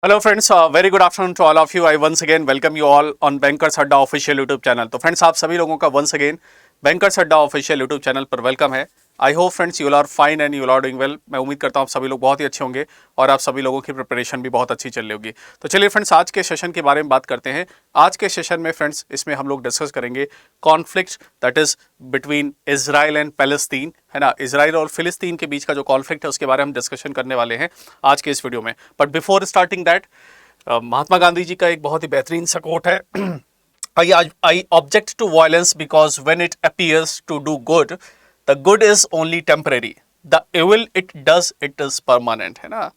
Hello friends, very good afternoon to all of you. I once again welcome you all on Bankers Adda official YouTube channel. तो friends, आप सभी लोगों का once again Bankers Adda official YouTube channel पर welcome है। I hope friends you are fine and you are doing well. मैं उम्मीद करता हूँ आप सभी लोग बहुत ही अच्छे होंगे और आप सभी लोगों की प्रिपरेशन भी बहुत अच्छी चल रही होगी। तो चलिए फ्रेंड्स, आज के सेशन के बारे में बात करते हैं। आज के सेशन में फ्रेंड्स इसमें हम लोग डिस्कस करेंगे conflict that is between Israel and Palestine, है ना। इजराइल और फिलिस्तीन के बीच का जो कॉन्फ्लिक्ट है उसके बारे में हम डिस्कशन करने वाले हैं आज के इस वीडियो में। But before starting that, Mahatma Gandhi ji का एक बहुत ही बेहतरीन सा कोट है, I object to violence because when it appears to do good the good is only temporary, the evil it does it is permanent, है ना।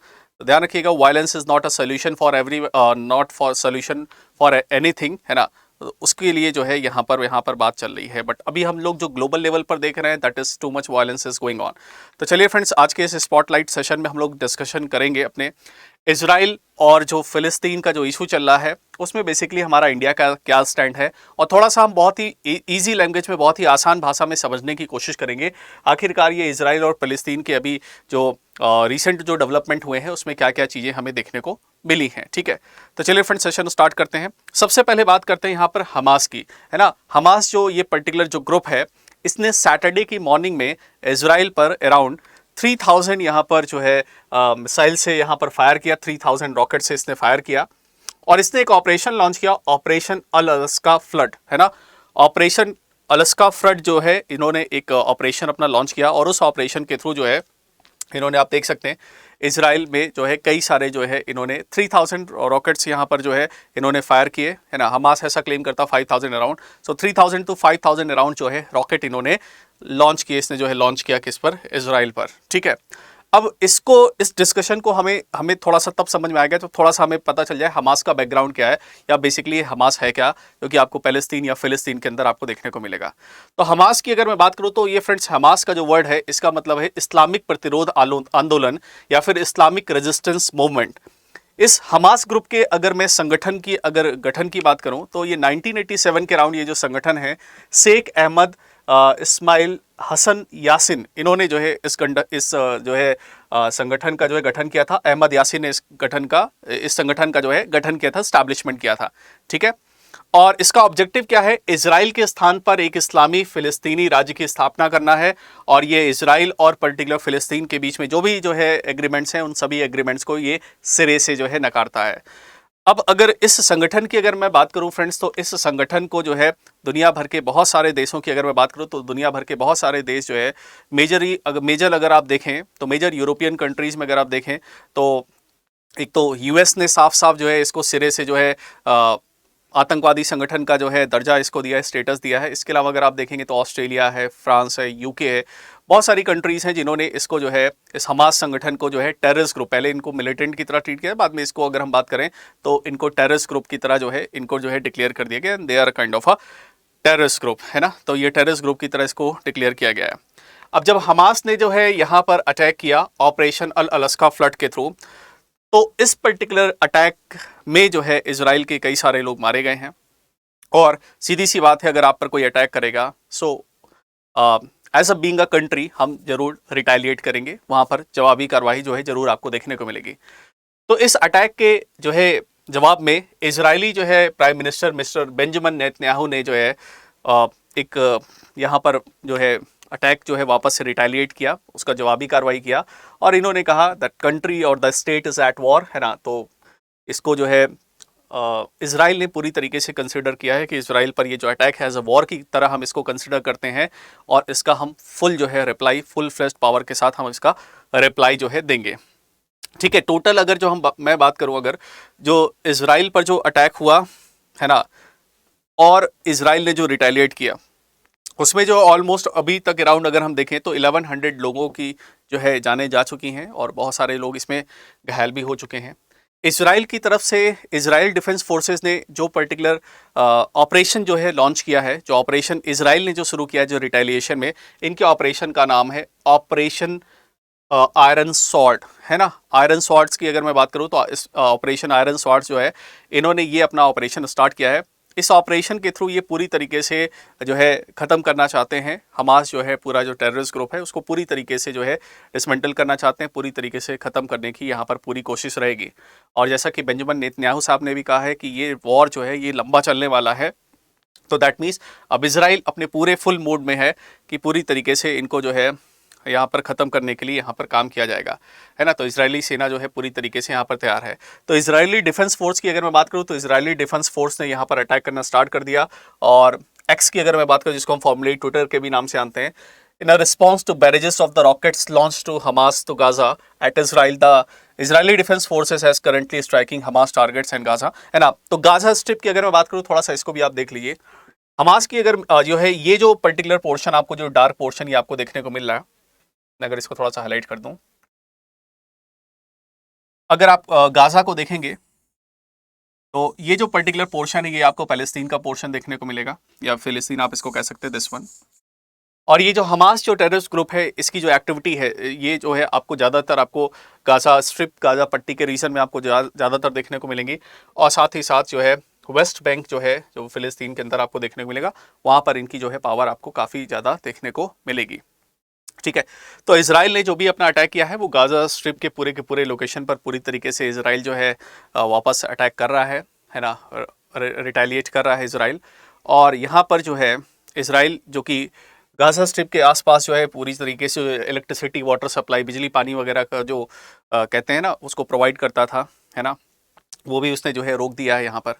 तो ध्यान रखिएगा, violence is not a solution for every, not for solution for anything, है ना। तो उसके लिए जो है यहाँ पर बात चल रही है। बट अभी हम लोग जो ग्लोबल लेवल पर देख रहे हैं that is too much violence is going on. तो चलिए फ्रेंड्स, आज के इस स्पॉटलाइट सेशन में हम लोग डिस्कशन करेंगे अपने इजराइल और जो फिलिस्तीन का जो इशू चल रहा है उसमें बेसिकली हमारा इंडिया का क्या स्टैंड है, और थोड़ा सा हम बहुत ही ईजी लैंग्वेज में, बहुत ही आसान भाषा में समझने की कोशिश करेंगे आखिरकार ये इजराइल और फिलिस्तीन के अभी जो रिसेंट जो डेवलपमेंट हुए हैं उसमें क्या क्या चीज़ें हमें देखने को मिली हैं। ठीक है, तो चलिए फ्रेंड्स सेशन स्टार्ट करते हैं। सबसे पहले बात करते हैं यहाँ पर हमास की, है ना। हमास जो ये पर्टिकुलर जो ग्रुप है इसने सैटरडे की मॉर्निंग में इजराइल पर अराउंड 3000 यहाँ पर जो है मिसाइल से यहाँ पर फायर किया, 3000 रॉकेट से इसने फायर किया और इसने एक ऑपरेशन लॉन्च किया, ऑपरेशन अलास्का फ्लड, है ना। ऑपरेशन अलास्का फ्लड जो है इन्होंने एक ऑपरेशन अपना लॉन्च किया और उस ऑपरेशन के थ्रू जो है इन्होंने, आप देख सकते हैं इजराइल में जो है कई सारे जो है इन्होंने 3000 रॉकेट्स यहाँ पर जो है इन्होंने फायर किए, है ना। हमास ऐसा क्लेम करता 5000 अराउंड, सो 3000 टू 5000 अराउंड जो है रॉकेट इन्होंने लॉन्च किए। इसने जो है लॉन्च किया किस पर? इजराइल पर। ठीक है, अब इसको, इस डिस्कशन को हमें थोड़ा सा तब समझ में आएगा तो थोड़ा सा हमें पता चल जाए हमास का बैकग्राउंड क्या है या बेसिकली हमास है क्या, जो कि आपको पैलेस्तीन या फिलिस्तीन के अंदर आपको देखने को मिलेगा। तो हमास की अगर मैं बात करूं तो ये फ्रेंड्स, हमास का जो वर्ड है इसका मतलब है इस्लामिक प्रतिरोध आंदोलन या फिर इस्लामिक रेजिस्टेंस मूवमेंट। इस हमास ग्रुप के अगर मैं संगठन की अगर गठन की बात करूं तो ये 1987 के राउंड ये जो संगठन है, शेख अहमद इस्माइल हसन यासिन, इन्होंने जो है इस जो है संगठन का जो है गठन किया था। अहमद यासिन ने इस संगठन का जो है गठन किया था, स्टैब्लिशमेंट किया था। ठीक है, और इसका ऑब्जेक्टिव क्या है? इजराइल के स्थान पर एक इस्लामी फिलिस्तीनी राज्य की स्थापना करना है और ये इजराइल और पर्टिकुलर फिलिस्तीन के बीच में जो भी जो है एग्रीमेंट्स हैं उन सभी एग्रीमेंट्स को ये सिरे से जो है नकारता है। अब अगर इस संगठन की अगर मैं बात करूं फ्रेंड्स, तो इस संगठन को जो है दुनिया भर के बहुत सारे देशों की अगर मैं बात करूं तो दुनिया भर के बहुत सारे देश जो है मेजर अगर आप देखें तो मेजर यूरोपियन कंट्रीज में अगर आप देखें तो एक तो यूएस ने साफ साफ जो है इसको सिरे से जो है आतंकवादी संगठन का जो है दर्जा इसको दिया है, स्टेटस दिया है। इसके अलावा अगर आप देखेंगे तो ऑस्ट्रेलिया है, फ्रांस है, यूके है, बहुत सारी कंट्रीज़ हैं जिन्होंने इसको जो है इस हमास संगठन को जो है टेररिस्ट ग्रुप, पहले इनको मिलिटेंट की तरह ट्रीट किया, बाद में इसको अगर हम बात करें तो इनको टेररिस्ट ग्रुप की तरह जो है इनको जो है डिक्लेयर कर दिया गया, they are kind of a terrorist group, है ना। तो ये टेररिस्ट ग्रुप की तरह इसको डिक्लेयर किया गया है। अब जब हमास ने जो है यहाँ पर अटैक किया ऑपरेशन अलास्का फ्लड के थ्रू, तो इस पर्टिकुलर अटैक में जो है इजराइल के कई सारे लोग मारे गए हैं और सीधी सी बात है, अगर आप पर कोई अटैक करेगा so as a being a country हम जरूर रिटेलिएट करेंगे, वहाँ पर जवाबी कार्रवाई जो है जरूर आपको देखने को मिलेगी। तो इस अटैक के जो है जवाब में इजरायली जो है prime minister mister Benjamin Netanyahu ने जो है एक यहाँ पर जो है अटैक जो है वापस से रिटेलिएट किया, उसका जवाबी कार्रवाई किया और इन्होंने कहा दैट कंट्री और the state is at war, है ना। तो इसको जो है इजराइल ने पूरी तरीके से कंसिडर किया है कि इजराइल पर ये जो अटैक है एज अ वॉर की तरह हम इसको कंसिडर करते हैं और इसका हम फुल जो है रिप्लाई, फुल फ्लेश्ड पावर के साथ हम इसका रिप्लाई जो है देंगे। ठीक है, टोटल अगर जो मैं बात करूं, अगर जो इजराइल पर जो अटैक हुआ, है ना, और इजराइल ने जो रिटेलिएट किया उसमें जो ऑलमोस्ट अभी तक अराउंड अगर हम देखें तो 1100 लोगों की जो है जानें जा चुकी हैं और बहुत सारे लोग इसमें घायल भी हो चुके हैं। इजराइल की तरफ से इजराइल डिफेंस फोर्सेस ने जो पर्टिकुलर ऑपरेशन जो है लॉन्च किया है, जो ऑपरेशन इजराइल ने जो शुरू किया है जो रिटेलिएशन में, इनके ऑपरेशन का नाम है ऑपरेशन आयरन सॉर्ड, है ना। आयरन सॉर्ड्स की अगर मैं बात करूं तो इस ऑपरेशन आयरन सॉर्ड्स जो है इन्होंने ये अपना ऑपरेशन स्टार्ट किया है। इस ऑपरेशन के थ्रू ये पूरी तरीके से जो है ख़त्म करना चाहते हैं। हमास जो है पूरा जो टेररिस्ट ग्रुप है उसको पूरी तरीके से जो है डिसमेंटल करना चाहते हैं, पूरी तरीके से ख़त्म करने की यहाँ पर पूरी कोशिश रहेगी। और जैसा कि बेंजामिन नेतन्याहू साहब ने भी कहा है कि ये वॉर जो है ये लंबा चलने वाला है। तो दैट मीन्स अब इजराइल अपने पूरे फुल मूड में है कि पूरी तरीके से इनको जो है यहाँ पर ख़त्म करने के लिए यहाँ पर काम किया जाएगा, है ना। तो इजरायली सेना जो है पूरी तरीके से यहाँ पर तैयार है। तो इजरायली डिफेंस फोर्स की अगर मैं बात करूँ तो इजरायली डिफेंस फोर्स ने यहाँ पर अटैक करना स्टार्ट कर दिया। और एक्स की अगर मैं बात करूँ, जिसको हम फॉर्मली ट्विटर के भी नाम से जानते हैं, in a response to barrages of the rockets launched to Hamas to Gaza at Israel, the Israeli Defense Forces has currently striking Hamas targets in Gaza, है ना। तो गाजा स्ट्रिप की अगर मैं बात करूँ, थोड़ा सा इसको भी आप देख लीजिए। हमास की अगर जो है ये जो पर्टिकुलर पोर्शन आपको जो डार्क पोर्शन ये आपको देखने को मिल रहा है, मैं अगर इसको थोड़ा सा हाईलाइट कर दूं, अगर आप गाजा को देखेंगे तो ये जो पर्टिकुलर पोर्शन है ये आपको पैलेस्तीन का पोर्शन देखने को मिलेगा, या फिलिस्तीन आप इसको कह सकते हैं, दिस वन। और ये जो हमास जो टेररिस्ट ग्रुप है इसकी जो एक्टिविटी है ये जो है आपको ज़्यादातर आपको गाजा स्ट्रिप, गाजा पट्टी के रीजन में आपको ज़्यादातर देखने को मिलेंगी। और साथ ही साथ जो है वेस्ट बैंक जो है जो फिलिस्तीन के अंदर आपको देखने को मिलेगा, वहाँ पर इनकी जो है पावर आपको काफ़ी ज़्यादा देखने को मिलेगी। ठीक है। तो इसराइल ने जो भी अपना अटैक किया है वो गाजा स्ट्रिप के पूरे लोकेशन पर पूरी तरीके से इसराइल जो है वापस अटैक कर रहा है ना, रिटेलिएट कर रहा है इसराइल। और यहाँ पर जो है इसराइल जो कि गाजा स्ट्रिप के आसपास जो है पूरी तरीके से इलेक्ट्रिसिटी, वाटर सप्लाई, बिजली पानी वगैरह का जो कहते हैं ना उसको प्रोवाइड करता था, है ना, वो भी उसने जो है रोक दिया है यहाँ पर।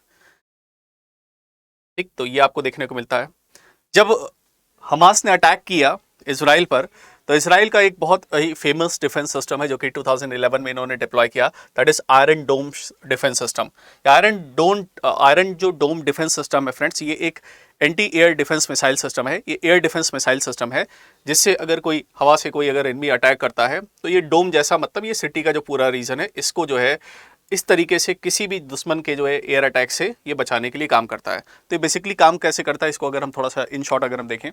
ठीक, तो ये आपको देखने को मिलता है। जब हमास ने अटैक किया इसराइल पर, तो इसराइल का एक बहुत ही फेमस डिफेंस सिस्टम है जो कि 2011 में इन्होंने डिप्लॉय किया, that is iron dome defence system. Iron जो डोम डिफेंस सिस्टम है फ्रेंड्स, ये एक anti air defence missile system है। ये एयर डिफेंस मिसाइल सिस्टम है जिससे अगर कोई हवा से कोई अगर एनिमी अटैक करता है तो ये डोम जैसा, मतलब ये सिटी का जो पूरा रीजन है इसको जो है इस तरीके से किसी भी दुश्मन के जो है एयर अटैक से ये बचाने के लिए काम करता है। तो ये बेसिकली काम कैसे करता है इसको अगर हम थोड़ा सा इन शॉर्ट अगर हम देखें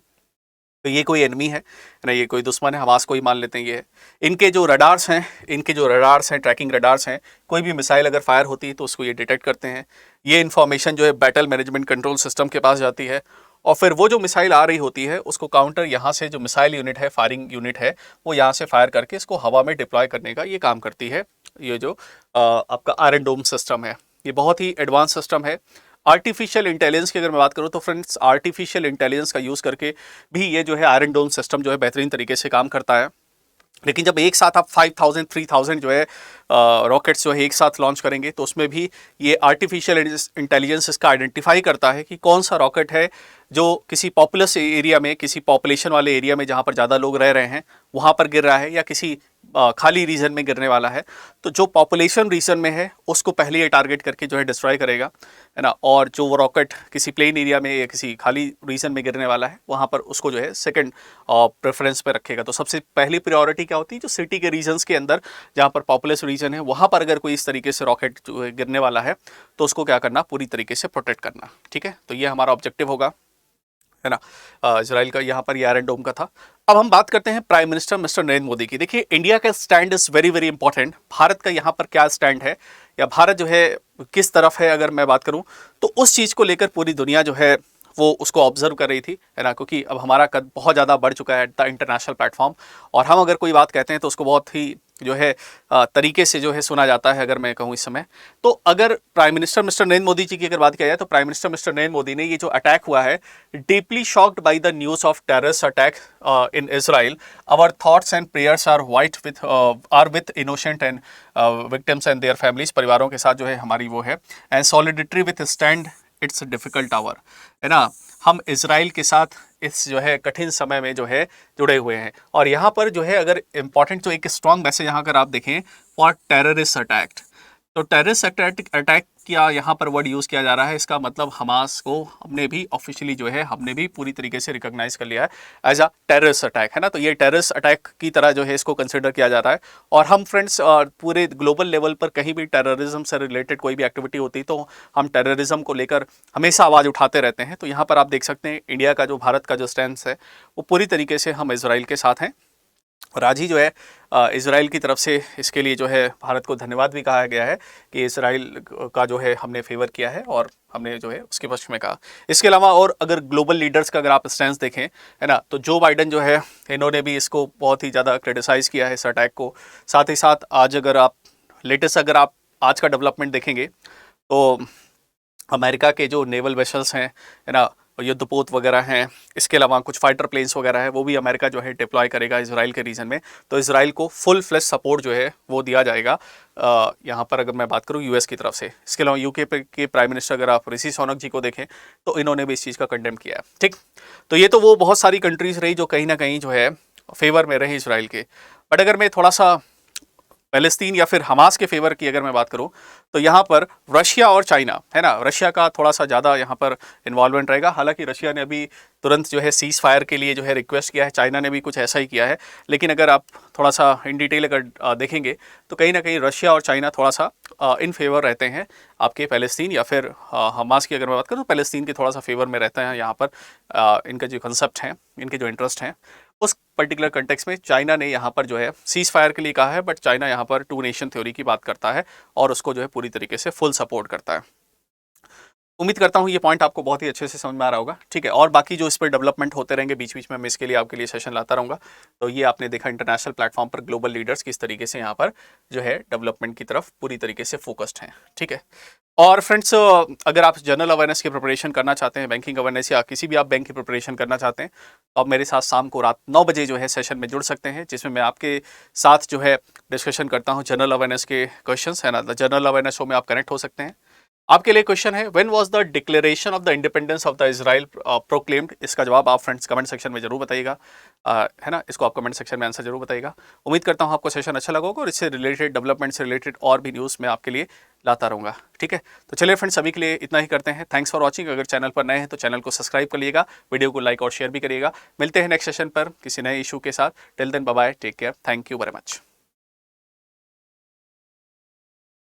तो ये कोई एनिमी है ना, ये कोई दुश्मन है, हमास को ही मान लेते हैं ये है। इनके जो रडार्स हैं, ट्रैकिंग रडार्स हैं, कोई भी मिसाइल अगर फायर होती है तो उसको ये डिटेक्ट करते हैं। ये इन्फॉर्मेशन जो है बैटल मैनेजमेंट कंट्रोल सिस्टम के पास जाती है और फिर वो जो मिसाइल आ रही होती है उसको काउंटर यहाँ से जो मिसाइल यूनिट है, फायरिंग यूनिट है, वो यहाँ से फायर करके इसको हवा में डिप्लॉय करने का ये काम करती है। ये जो आपका आयरन डोम सिस्टम है ये बहुत ही एडवांस सिस्टम है। आर्टिफिशियल इंटेलिजेंस की अगर मैं बात करूँ तो फ्रेंड्स आर्टिफिशियल इंटेलिजेंस का यूज़ करके भी ये जो है आयरन डोम सिस्टम जो है बेहतरीन तरीके से काम करता है। लेकिन जब एक साथ आप 5000 3000 जो है रॉकेट्स जो है एक साथ लॉन्च करेंगे तो उसमें भी ये आर्टिफिशियल इंटेलिजेंस इसका आइडेंटिफाई करता है कि कौन सा रॉकेट है जो किसी पॉपुलस एरिया में, किसी पॉपुलेशन वाले एरिया में जहाँ पर ज़्यादा लोग रह रहे हैं वहाँ पर गिर रहा है या किसी खाली रीजन में गिरने वाला है। तो जो पॉपुलेशन रीजन में है उसको पहले ये टारगेट करके जो है डिस्ट्रॉय करेगा, है ना। और जो वो रॉकेट किसी प्लेन एरिया में या किसी खाली रीजन में गिरने वाला है वहाँ पर उसको जो है सेकंड प्रेफरेंस पे रखेगा। तो सबसे पहली प्रायोरिटी क्या होती है, जो सिटी के रीजन्स के अंदर जहाँ पर पॉपुलस रीजन है वहाँ पर अगर कोई इस तरीके से रॉकेट जो है गिरने वाला है तो उसको क्या करना, पूरी तरीके से प्रोटेक्ट करना। ठीक है, तो ये हमारा ऑब्जेक्टिव होगा, है ना। इजराइल का यहाँ पर आयरन डोम का था। अब हम बात करते हैं prime minister Mister Narendra Modi की। देखिए इंडिया का stand is very very important. Bharat का यहाँ पर क्या स्टैंड है या भारत जो है किस तरफ है, अगर मैं बात करूँ तो उस चीज़ को लेकर पूरी दुनिया जो है वो उसको ऑब्जर्व कर रही थी, है ना। क्योंकि अब हमारा कद बहुत ज़्यादा बढ़ चुका है द इंटरनेशनल प्लेटफॉर्म, और हम अगर कोई बात कहते हैं तो उसको बहुत ही जो है तरीके से जो है सुना जाता है। अगर मैं कहूँ इस समय तो अगर prime minister Mister Narendra Modi ji की अगर बात किया जाए तो prime minister Mister Narendra Modi ने ये जो अटैक हुआ है, deeply shocked by the news of terrorist attack in Israel, our thoughts and prayers are with innocent and victims and their families. परिवारों के साथ जो है हमारी वो है, and solidarity with stand it's difficult hour, है ना। हम इजराइल के साथ इस जो है कठिन समय में जो है जुड़े हुए हैं। और यहाँ पर जो है अगर इम्पॉर्टेंट जो एक स्ट्रॉन्ग मैसेज यहाँ अगर आप देखें, फॉर टेररिस्ट अटैक, तो टेररिस्ट अटैक क्या यहाँ पर वर्ड यूज़ किया जा रहा है, इसका मतलब हमास को हमने भी ऑफिशियली जो है हमने भी पूरी तरीके से रिकॉग्नाइज कर लिया है एज अ टेररिस्ट अटैक, है ना। तो ये टेररिस्ट अटैक की तरह जो है इसको कंसिडर किया जा रहा है। और हम फ्रेंड्स पूरे ग्लोबल लेवल पर कहीं भी टेररिज्म से रिलेटेड कोई भी एक्टिविटी होती है तो हम टेररिज्म को लेकर हमेशा आवाज़ उठाते रहते हैं। तो यहाँ पर आप देख सकते हैं इंडिया का जो, भारत का जो स्टैंड है वो पूरी तरीके से हम इजराइल के साथ हैं। और आज ही जो है इजराइल की तरफ से इसके लिए जो है भारत को धन्यवाद भी कहा गया है कि इजराइल का जो है हमने फेवर किया है और हमने जो है उसके पक्ष में कहा। इसके अलावा और अगर ग्लोबल लीडर्स का अगर आप स्टैंड देखें, है ना, तो जो बाइडन जो है इन्होंने भी इसको बहुत ही ज़्यादा क्रिटिसाइज़ किया है इस अटैक को। साथ ही साथ आज अगर आप लेटेस्ट अगर आप आज का डेवलपमेंट देखेंगे तो अमेरिका के जो नेवल वेसल्स हैं, है ना, युद्धपोत वगैरह हैं, इसके अलावा कुछ फाइटर प्लेन्स वगैरह है, वो भी अमेरिका जो है डिप्लॉय करेगा इजराइल के रीजन में। तो इजराइल को फुल फ्लैश सपोर्ट जो है वो दिया जाएगा यहाँ पर अगर मैं बात करूँ यूएस की तरफ से। इसके अलावा यूके के प्राइम मिनिस्टर अगर आप ऋषि सुनक जी को देखें तो इन्होंने भी इस चीज़ का कंडेम किया है। ठीक, तो ये तो वो बहुत सारी कंट्रीज रही जो कहीं ना कहीं जो है फेवर में रही इसराइल के। बट अगर मैं थोड़ा सा पैलेस्तीन या फिर हमास के फेवर की अगर मैं बात करूं तो यहाँ पर रशिया और चाइना, है ना, रशिया का थोड़ा सा ज़्यादा यहाँ पर इन्वॉल्वमेंट रहेगा। हालांकि रशिया ने अभी तुरंत जो है सीज फायर के लिए जो है रिक्वेस्ट किया है, चाइना ने भी कुछ ऐसा ही किया है। लेकिन अगर आप थोड़ा सा इन डिटेल अगर देखेंगे तो कहीं ना कहीं रशिया और चाइना थोड़ा सा इन फेवर रहते हैं आपके पैलेस्तीन या फिर हमास की अगर मैं बात करूँ तो पैलेस्तीन के थोड़ा सा फेवर में रहते हैं। यहाँ पर इनका जो कंसेप्ट हैं, इनके जो इंटरेस्ट हैं, उस पर्टिकुलर कंटेक्स्ट में चाइना ने यहाँ पर जो है सीज फायर के लिए कहा है। बट चाइना यहाँ पर टू नेशन थ्योरी की बात करता है और उसको जो है पूरी तरीके से फुल सपोर्ट करता है। उम्मीद करता हूँ ये पॉइंट आपको बहुत ही अच्छे से समझ में आ रहा होगा। ठीक है, और बाकी जो इस पर डेवलपमेंट होते रहेंगे बीच बीच में मैं इसके लिए आपके लिए सेशन लाता रहूँगा। तो ये आपने देखा इंटरनेशनल प्लेटफॉर्म पर ग्लोबल लीडर्स किस तरीके से यहाँ पर जो है डेवलपमेंट की तरफ पूरी तरीके से फोकस्ड हैं। ठीक है, और फ्रेंड्स अगर आप जनरल अवेयरनेस की प्रिपरेशन करना चाहते हैं, बैंकिंग अवेयरनेस या किसी भी आप बैंक की प्रिपरेशन करना चाहते हैं, तो आप मेरे साथ शाम को रात 9 बजे जो है सेशन में जुड़ सकते हैं, जिसमें मैं आपके साथ जो है डिस्कशन करता हूं जनरल अवेयरनेस के क्वेश्चंस, है ना। जनरल अवेयरनेस शो में आप कनेक्ट हो सकते हैं। आपके लिए क्वेश्चन है, when was the declaration of the independence of the Israel proclaimed. इसका जवाब आप फ्रेंड्स कमेंट सेक्शन में जरूर बताइएगा, है ना। इसको आप कमेंट सेक्शन में आंसर जरूर बताइएगा। उम्मीद करता हूँ आपको सेशन अच्छा लगा होगा और इससे रिलेटेड डेवलपमेंट से रिलेटेड और भी न्यूज़ मैं आपके लिए लाता रहूँगा। ठीक है, तो चलिए फ्रेंड्स, सभी के लिए इतना ही करते हैं। Thanks for watching. अगर चैनल पर नए हैं तो चैनल को सब्सक्राइब कर लीजिएगा, वीडियो को लाइक और शेयर भी करिएगा। मिलते हैं नेक्स्ट सेशन पर किसी नए इशू के साथ। Till then bye bye, take care, thank you very much.